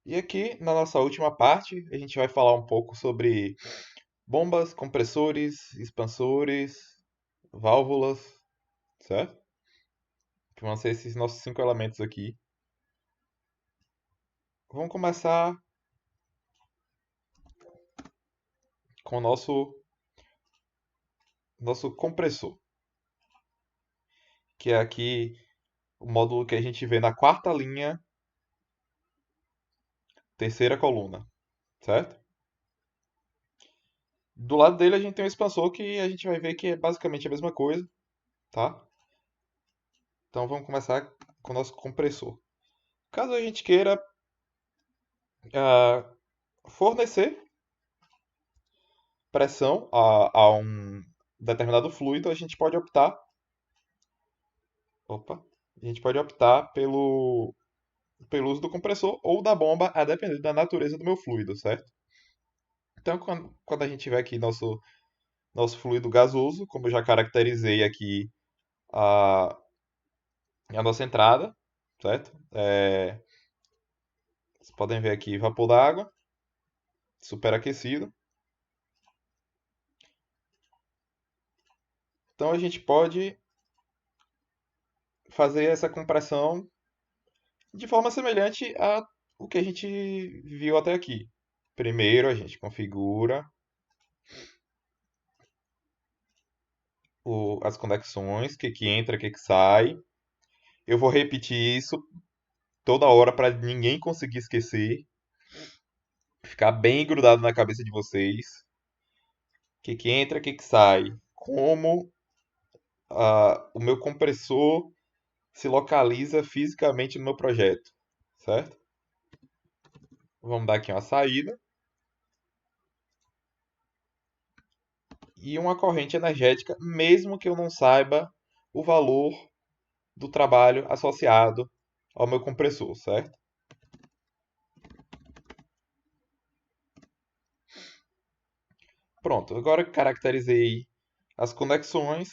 E aqui, na nossa última parte, a gente vai falar um pouco sobre bombas, compressores, expansores, válvulas, certo? Que vão ser esses nossos cinco elementos aqui. Vamos começar com o nosso compressor, que é aqui o módulo que a gente vê na quarta linha, terceira coluna, certo? Do lado dele a gente tem um expansor que a gente vai ver que é basicamente a mesma coisa, tá? Então vamos começar com o nosso compressor. Caso a gente queira ah, fornecer pressão a um determinado fluido, opa, a gente pode optar pelo uso do compressor ou da bomba, a depender da natureza do meu fluido, certo? Então, quando a gente tiver aqui nosso fluido gasoso, como eu já caracterizei aqui a, a nossa entrada, certo? Vocês podem ver aqui vapor d'água, superaquecido. Então, a gente pode fazer essa compressão de forma semelhante a o que a gente viu até aqui. Primeiro a gente configura as conexões, o que entra, o que sai. Eu vou repetir isso toda hora para ninguém conseguir esquecer, ficar bem grudado na cabeça de vocês. O que entra, o que sai. Como o meu compressor se localiza fisicamente no meu projeto, certo? Vamos dar aqui uma saída e uma corrente energética, mesmo que eu não saiba o valor do trabalho associado ao meu compressor, certo? Pronto, agora que caracterizei as conexões,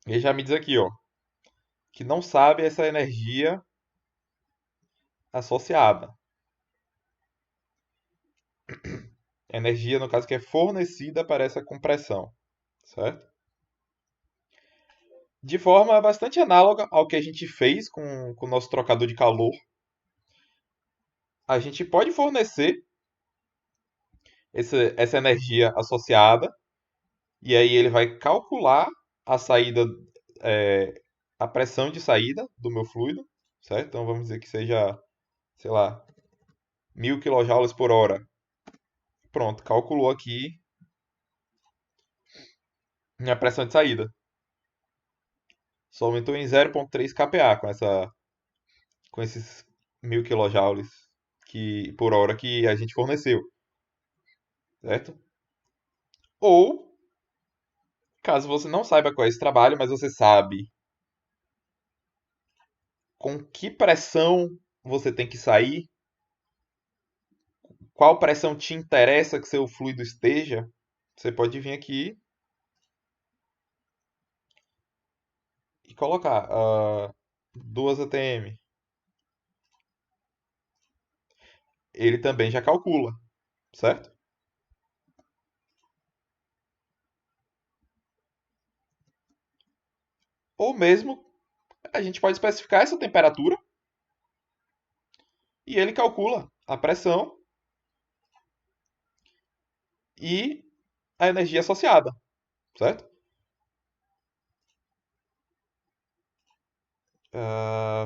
ele já me diz aqui, ó, que não sabe essa energia associada. Energia, no caso, que é fornecida para essa compressão, certo? De forma bastante análoga ao que a gente fez com o nosso trocador de calor, a gente pode fornecer essa energia associada e aí ele vai calcular a saída, é, a pressão de saída do meu fluido, certo? Então vamos dizer que seja, sei lá, 1000 kJ por hora. Pronto, calculou aqui minha pressão de saída. Só aumentou em 0,3 kPa com esses 1000 kJ por hora que a gente forneceu, certo? Ou, caso você não saiba qual é esse trabalho, mas você sabe com que pressão você tem que sair, qual pressão te interessa que seu fluido esteja, você pode vir aqui e colocar 2 atm. Ele também já calcula, certo? Ou mesmo a gente pode especificar essa temperatura e ele calcula a pressão e a energia associada, certo?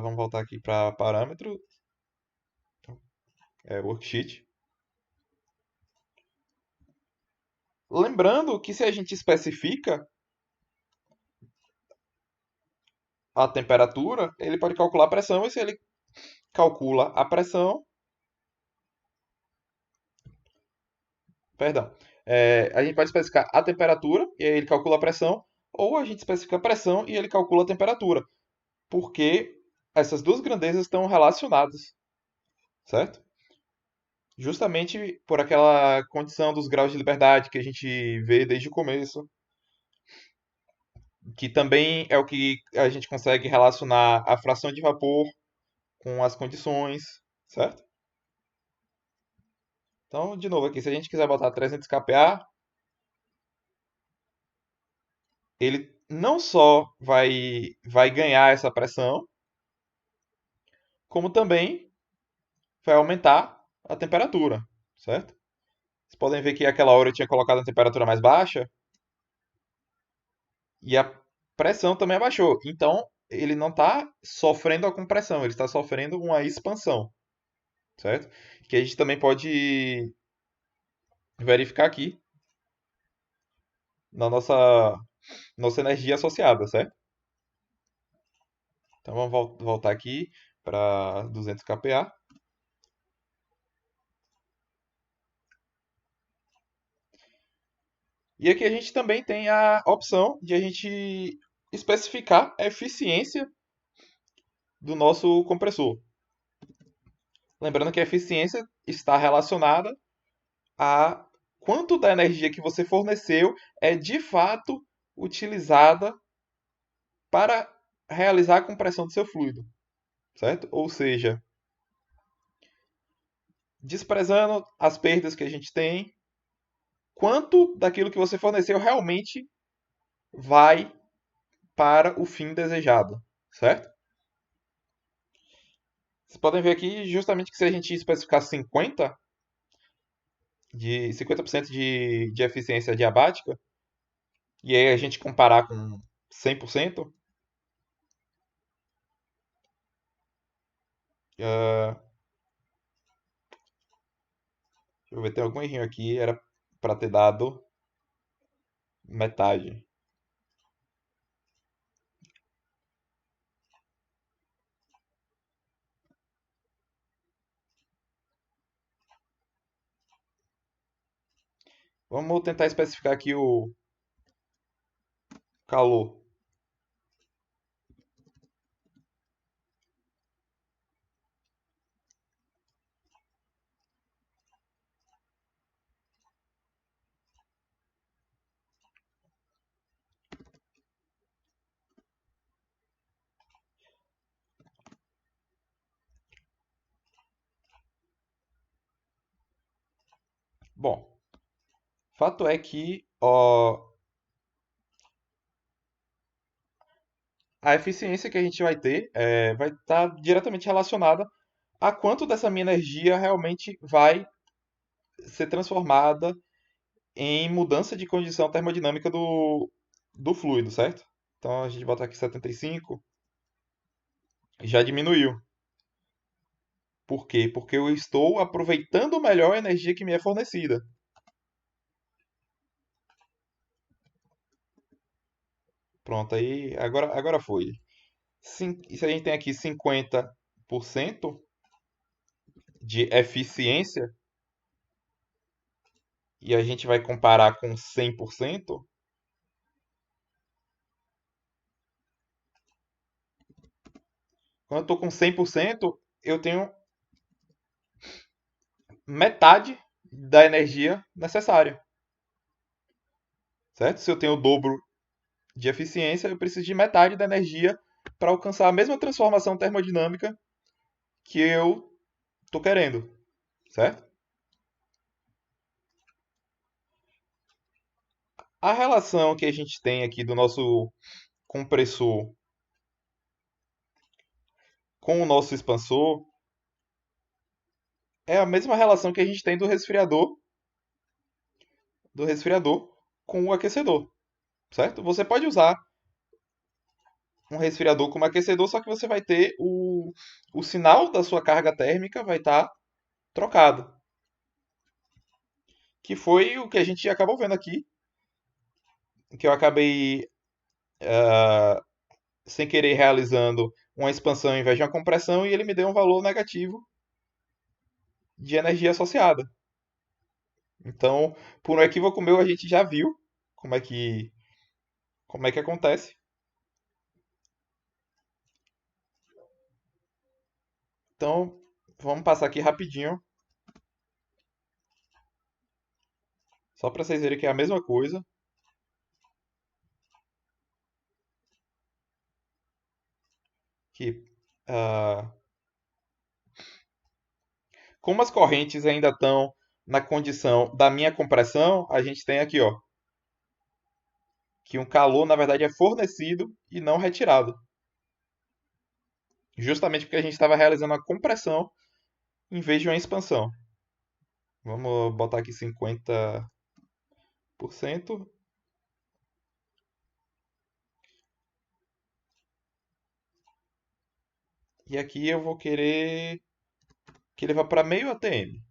Vamos voltar aqui para parâmetro, worksheet. Lembrando que se a gente especifica a temperatura, ele pode calcular a pressão, e se ele calcula a pressão, perdão, a gente pode especificar a temperatura e aí ele calcula a pressão, ou a gente especifica a pressão e ele calcula a temperatura, porque essas duas grandezas estão relacionadas, certo? Justamente por aquela condição dos graus de liberdade que a gente vê desde o começo, que também é o que a gente consegue relacionar a fração de vapor com as condições, certo? Então, de novo aqui, se a gente quiser botar 300 kPa, ele não só vai ganhar essa pressão, como também vai aumentar a temperatura, certo? Vocês podem ver que aquela hora eu tinha colocado a temperatura mais baixa e a pressão também abaixou. Então, ele não está sofrendo a compressão, ele está sofrendo uma expansão, certo? Que a gente também pode verificar aqui na nossa energia associada, certo? Então vamos voltar aqui para 200 kPa. E aqui a gente também tem a opção de a gente especificar a eficiência do nosso compressor. Lembrando que a eficiência está relacionada a quanto da energia que você forneceu é de fato utilizada para realizar a compressão do seu fluido, certo? Ou seja, desprezando as perdas que a gente tem, quanto daquilo que você forneceu realmente vai para o fim desejado, certo? Vocês podem ver aqui justamente que se a gente especificar 50% de eficiência diabática, e aí a gente comparar com 100%, deixa eu ver, tem algum errinho aqui, era para ter dado metade. Vamos tentar especificar aqui o calor. Bom, fato é que ó, a eficiência que a gente vai ter vai estar diretamente relacionada a quanto dessa minha energia realmente vai ser transformada em mudança de condição termodinâmica do fluido, certo? Então a gente bota aqui 75, já diminuiu. Por quê? Porque eu estou aproveitando melhor a energia que me é fornecida. Pronto, aí agora foi. E se a gente tem aqui 50% de eficiência e a gente vai comparar com 100%, quando eu estou com 100%, eu tenho metade da energia necessária, certo? Se eu tenho o dobro de eficiência, eu preciso de metade da energia para alcançar a mesma transformação termodinâmica que eu estou querendo, certo? A relação que a gente tem aqui do nosso compressor com o nosso expansor é a mesma relação que a gente tem do resfriador com o aquecedor, certo? Você pode usar um resfriador como aquecedor, só que você vai ter o sinal da sua carga térmica vai estar trocado, que foi o que a gente acabou vendo aqui, que eu acabei sem querer realizando uma expansão ao invés de uma compressão e ele me deu um valor negativo de energia associada. Então, por um equívoco meu, a gente já viu como é que, como é que acontece. Então, vamos passar aqui rapidinho, só para vocês verem que é a mesma coisa. Que, ah, como as correntes ainda estão na condição da minha compressão, a gente tem aqui, ó, que um calor, na verdade, é fornecido e não retirado. Justamente porque a gente estava realizando uma compressão em vez de uma expansão. Vamos botar aqui 50%. E aqui eu vou querer que ele vá para meio ATM.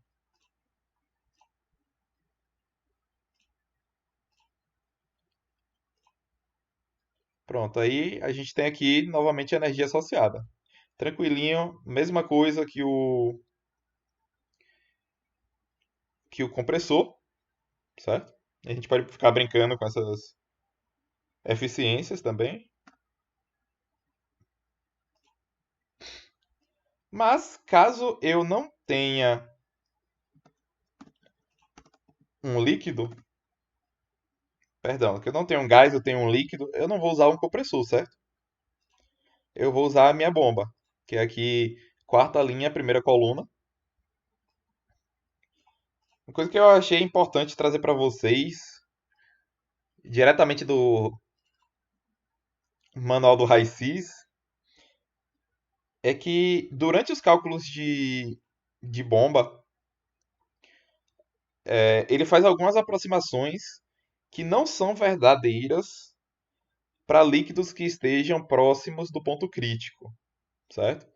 Pronto, aí a gente tem aqui novamente a energia associada. Tranquilinho, mesma coisa que o compressor, certo? A gente pode ficar brincando com essas eficiências também. Mas caso eu não tenha um líquido, perdão, que eu não tenha um gás, eu tenho um líquido, eu não vou usar um compressor, certo? Eu vou usar a minha bomba, que é aqui quarta linha, primeira coluna. Uma coisa que eu achei importante trazer para vocês, diretamente do manual do Raio-X, é que durante os cálculos de bomba, ele faz algumas aproximações que não são verdadeiras para líquidos que estejam próximos do ponto crítico, certo?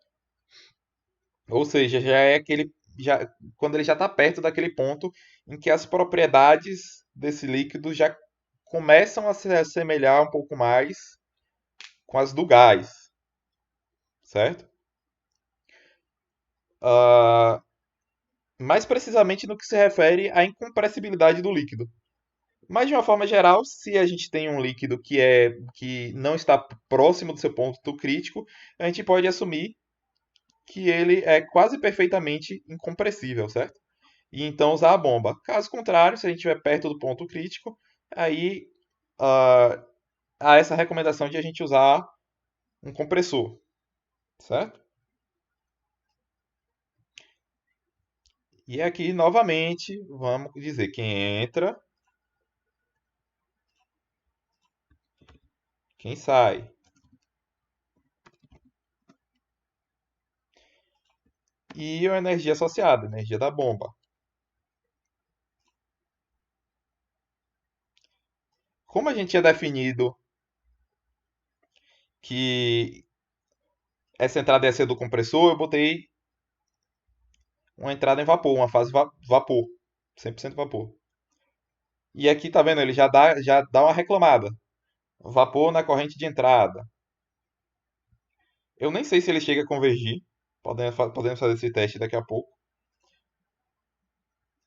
Ou seja, já é aquele, já, quando ele já está perto daquele ponto em que as propriedades desse líquido já começam a se assemelhar um pouco mais com as do gás, certo? Ah, mais precisamente no que se refere à incompressibilidade do líquido. Mas de uma forma geral, se a gente tem um líquido que não está próximo do seu ponto crítico, a gente pode assumir que ele é quase perfeitamente incompressível, certo? E então usar a bomba. Caso contrário, se a gente estiver perto do ponto crítico, aí ah, há essa recomendação de a gente usar um compressor, certo? E aqui, novamente, vamos dizer quem entra, quem sai. E a energia associada, a energia da bomba. Como a gente tinha definido que essa entrada ia ser do compressor, eu botei uma entrada em vapor, uma fase vapor, 100% vapor. E aqui, tá vendo, ele já dá uma reclamada. Vapor na corrente de entrada. Eu nem sei se ele chega a convergir. Podemos fazer esse teste daqui a pouco.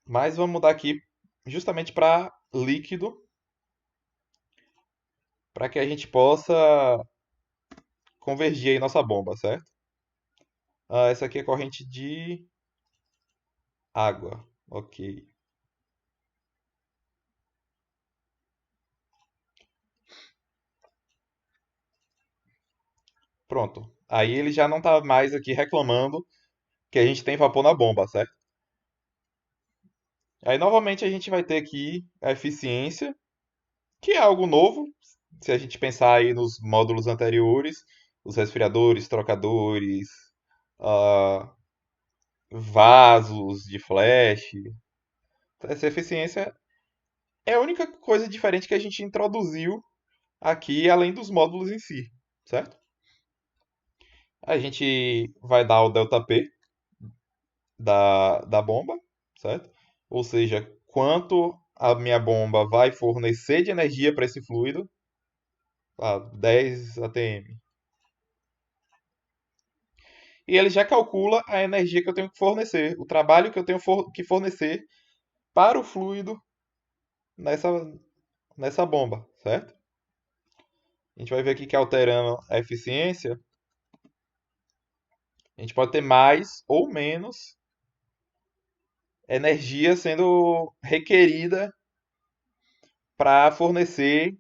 Mas vamos mudar aqui justamente para líquido, para que a gente possa convergir aí nossa bomba, certo? Essa aqui é corrente de água. Ok. Pronto. Aí ele já não está mais aqui reclamando que a gente tem vapor na bomba, certo? Aí novamente a gente vai ter aqui a eficiência, que é algo novo, se a gente pensar aí nos módulos anteriores, os resfriadores, trocadores, ah, vasos de flash. Essa eficiência é a única coisa diferente que a gente introduziu aqui, além dos módulos em si, certo? A gente vai dar o ΔP da bomba, certo? Ou seja, quanto a minha bomba vai fornecer de energia para esse fluido, 10 atm. E ele já calcula a energia que eu tenho que fornecer, o trabalho que eu tenho que fornecer para o fluido nessa, nessa bomba, certo? A gente vai ver aqui que alterando a eficiência, a gente pode ter mais ou menos energia sendo requerida para fornecer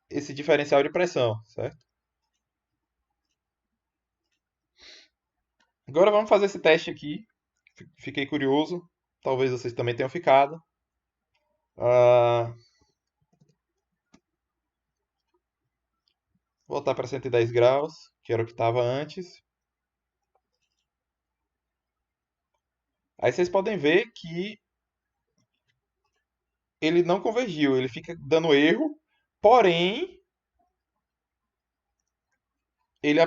esse diferencial de pressão, certo? Agora vamos fazer esse teste aqui. Fiquei curioso. Talvez vocês também tenham ficado. Ah, voltar para 110 graus, que era o que estava antes. Aí vocês podem ver que ele não convergiu, ele fica dando erro, porém ele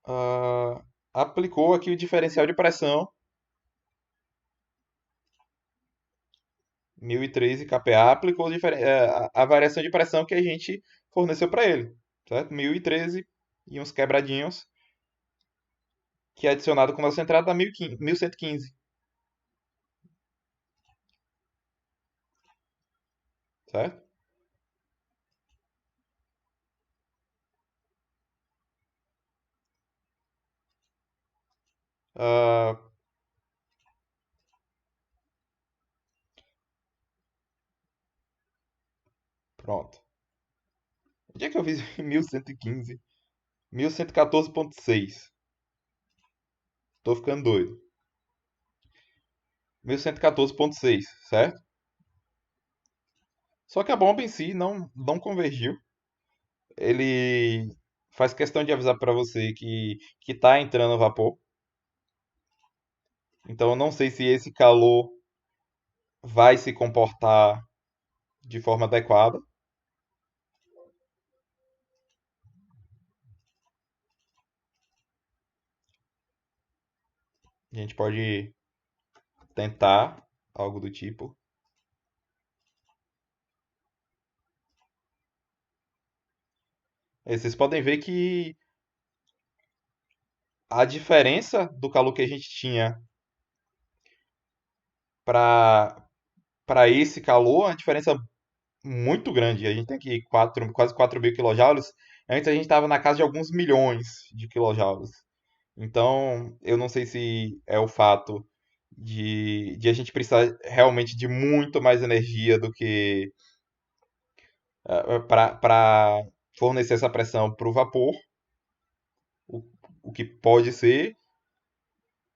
ah, aplicou aqui o diferencial de pressão 1013 kPa, aplicou a variação de pressão que a gente forneceu para ele, certo? 1013 e uns quebradinhos, que é adicionado com a nossa entrada dá 1115, certo? Ah, pronto. Onde é que eu fiz 1115? 1114,6. Tô ficando doido. 1114,6, certo? Só que a bomba em si não convergiu. Ele faz questão de avisar para você que tá entrando vapor. Então eu não sei se esse calor vai se comportar de forma adequada. A gente pode tentar algo do tipo. Vocês podem ver que a diferença do calor que a gente tinha para esse calor é uma diferença muito grande. A gente tem aqui quase 4.000 quilojoules. Antes a gente estava na casa de alguns milhões de quilojoules. Então, eu não sei se é o fato de a gente precisar realmente de muito mais energia do que para fornecer essa pressão para o vapor, o, o que pode ser,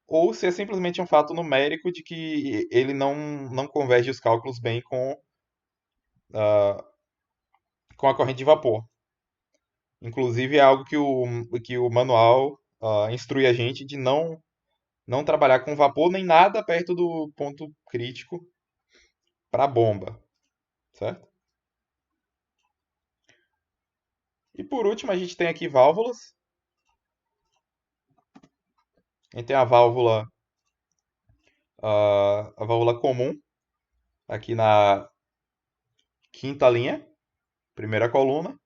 ou se é simplesmente um fato numérico de que ele não converge os cálculos bem com a corrente de vapor. Inclusive, é algo que o manual instrui a gente de não trabalhar com vapor nem nada perto do ponto crítico para a bomba, certo? E por último, a gente tem aqui válvulas. A gente tem a válvula comum, aqui na quinta linha, primeira coluna,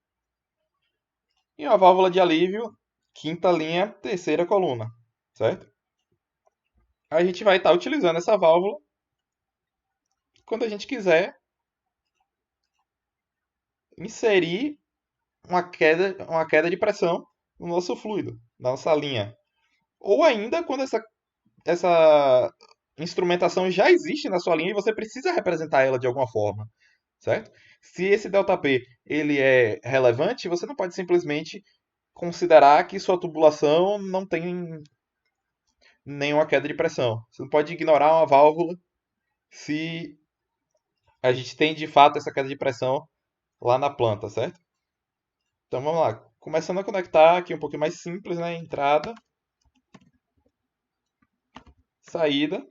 e a válvula de alívio, quinta linha, terceira coluna, certo? A gente vai estar utilizando essa válvula quando a gente quiser inserir uma queda de pressão no nosso fluido, na nossa linha. Ou ainda quando essa instrumentação já existe na sua linha e você precisa representar ela de alguma forma, certo? Se esse ΔP ele é relevante, você não pode simplesmente considerar que sua tubulação não tem nenhuma queda de pressão. Você não pode ignorar uma válvula se a gente tem de fato essa queda de pressão lá na planta, certo? Então vamos lá. Começando a conectar aqui um pouquinho mais simples, né? Entrada, saída.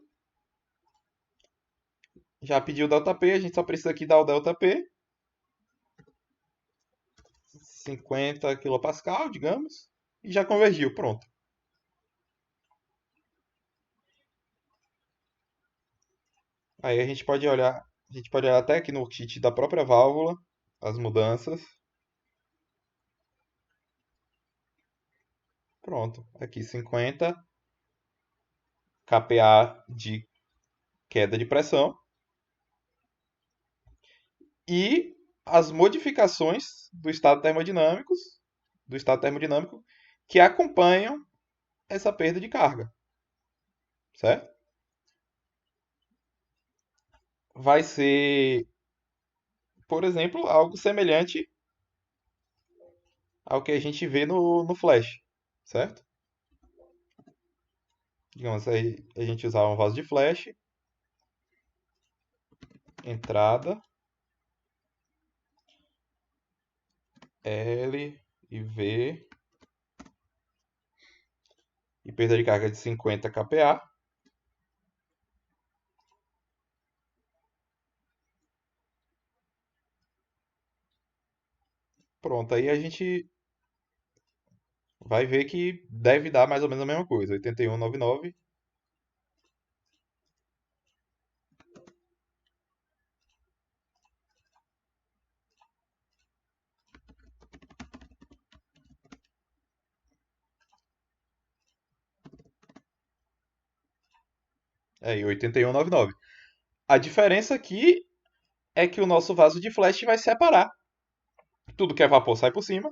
Já pediu o ΔP, a gente só precisa aqui dar o ΔP. 50 kPa, digamos. E já convergiu, pronto. Aí a gente pode olhar até aqui no kit da própria válvula, as mudanças. Pronto, aqui 50 kPa de queda de pressão. E as modificações do estado termodinâmico que acompanham essa perda de carga, certo? Vai ser, por exemplo, algo semelhante ao que a gente vê no Flash, certo? Digamos aí, a gente usar um vaso de flash, entrada, L e V, e perda de carga de 50 kPa. Pronto, aí a gente vai ver que deve dar mais ou menos a mesma coisa, 81,99. É, 81,99. A diferença aqui é que o nosso vaso de flash vai separar. Tudo que é vapor sai por cima,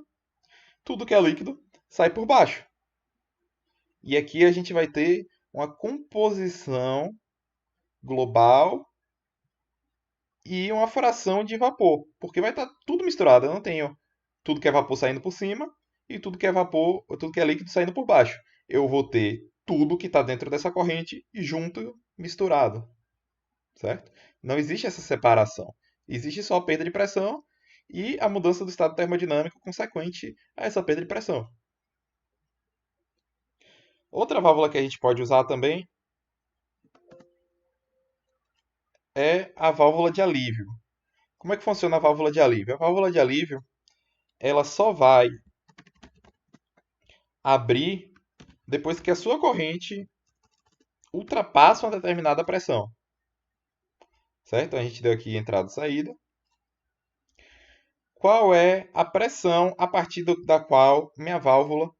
tudo que é líquido sai por baixo. E aqui a gente vai ter uma composição global e uma fração de vapor, porque vai estar tudo misturado. Eu não tenho tudo que é vapor saindo por cima e tudo que é vapor, tudo que é líquido saindo por baixo. Eu vou ter tudo que está dentro dessa corrente junto, misturado, certo? Não existe essa separação. Existe só a perda de pressão e a mudança do estado termodinâmico consequente a essa perda de pressão. Outra válvula que a gente pode usar também é a válvula de alívio. Como é que funciona a válvula de alívio? A válvula de alívio, ela só vai abrir depois que a sua corrente ultrapassa uma determinada pressão, certo? A gente deu aqui entrada e saída. Qual é a pressão a partir da qual minha válvula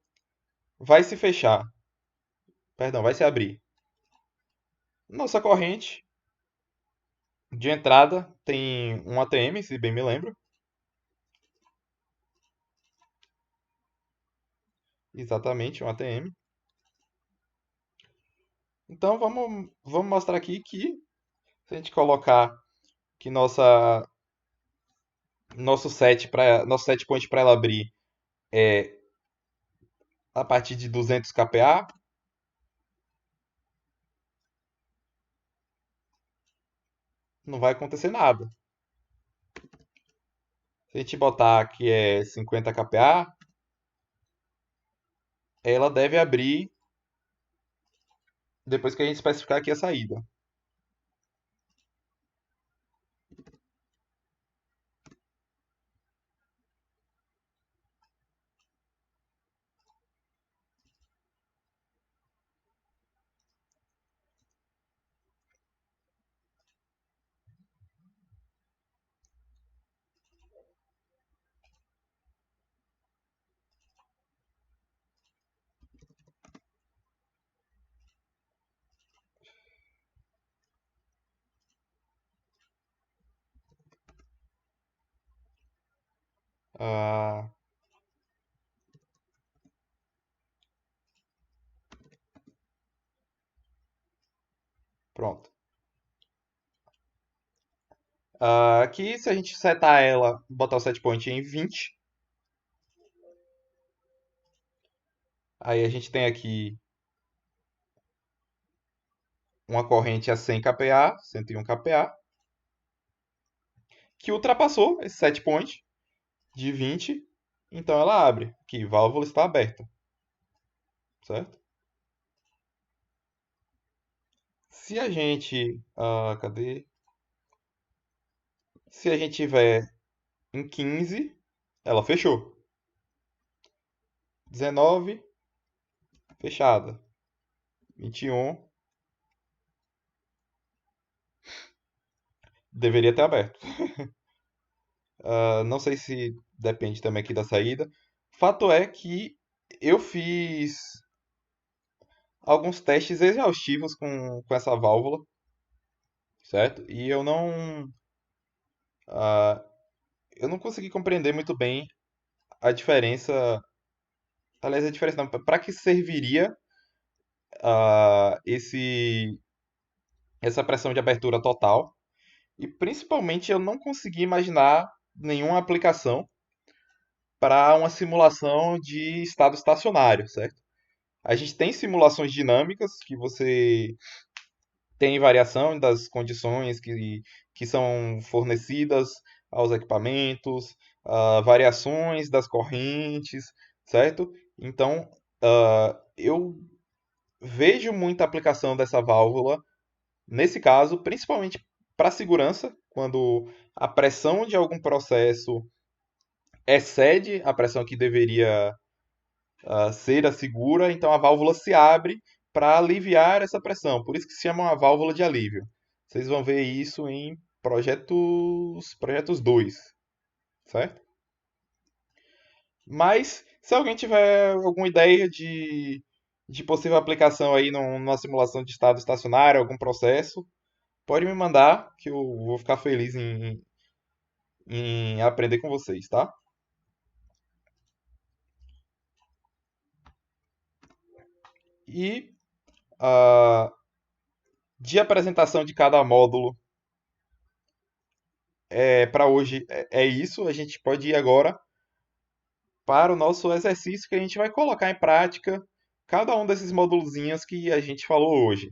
vai se fechar? Perdão, vai se abrir. Nossa corrente de entrada tem um ATM, se bem me lembro. Exatamente, um ATM. Então vamos mostrar aqui que se a gente colocar que nosso set point para ela abrir é a partir de 200 kPa, não vai acontecer nada. Se a gente botar que é 50 kPa, ela deve abrir depois que a gente especificar aqui a saída. Ah, pronto. Aqui, se a gente setar ela, botar o set point em 20, aí a gente tem aqui uma corrente a 100 kPa, 101 kPa, que ultrapassou esse set point de 20, então ela abre, que válvula está aberta, certo? Se a gente, cadê? Se a gente tiver em 15, ela fechou. 19, fechada. 21, deveria ter aberto. Não sei se depende também aqui da saída. Fato é que eu fiz alguns testes exaustivos com essa válvula, certo? E ah, eu não consegui compreender muito bem a diferença. Aliás, a diferença não, para que serviria essa pressão de abertura total. E principalmente eu não consegui imaginar nenhuma aplicação para uma simulação de estado estacionário, certo? A gente tem simulações dinâmicas que você tem variação das condições que são fornecidas aos equipamentos, variações das correntes, certo? Então, eu vejo muita aplicação dessa válvula nesse caso, principalmente para segurança, quando a pressão de algum processo excede a pressão que deveria ser a segura, então a válvula se abre para aliviar essa pressão. Por isso que se chama uma válvula de alívio. Vocês vão ver isso em projetos 2, certo? Mas se alguém tiver alguma ideia de possível aplicação aí numa simulação de estado estacionário, algum processo, pode me mandar que eu vou ficar feliz em aprender com vocês, tá? E ah, de apresentação de cada módulo para hoje é isso. A gente pode ir agora para o nosso exercício que a gente vai colocar em prática cada um desses módulozinhos que a gente falou hoje.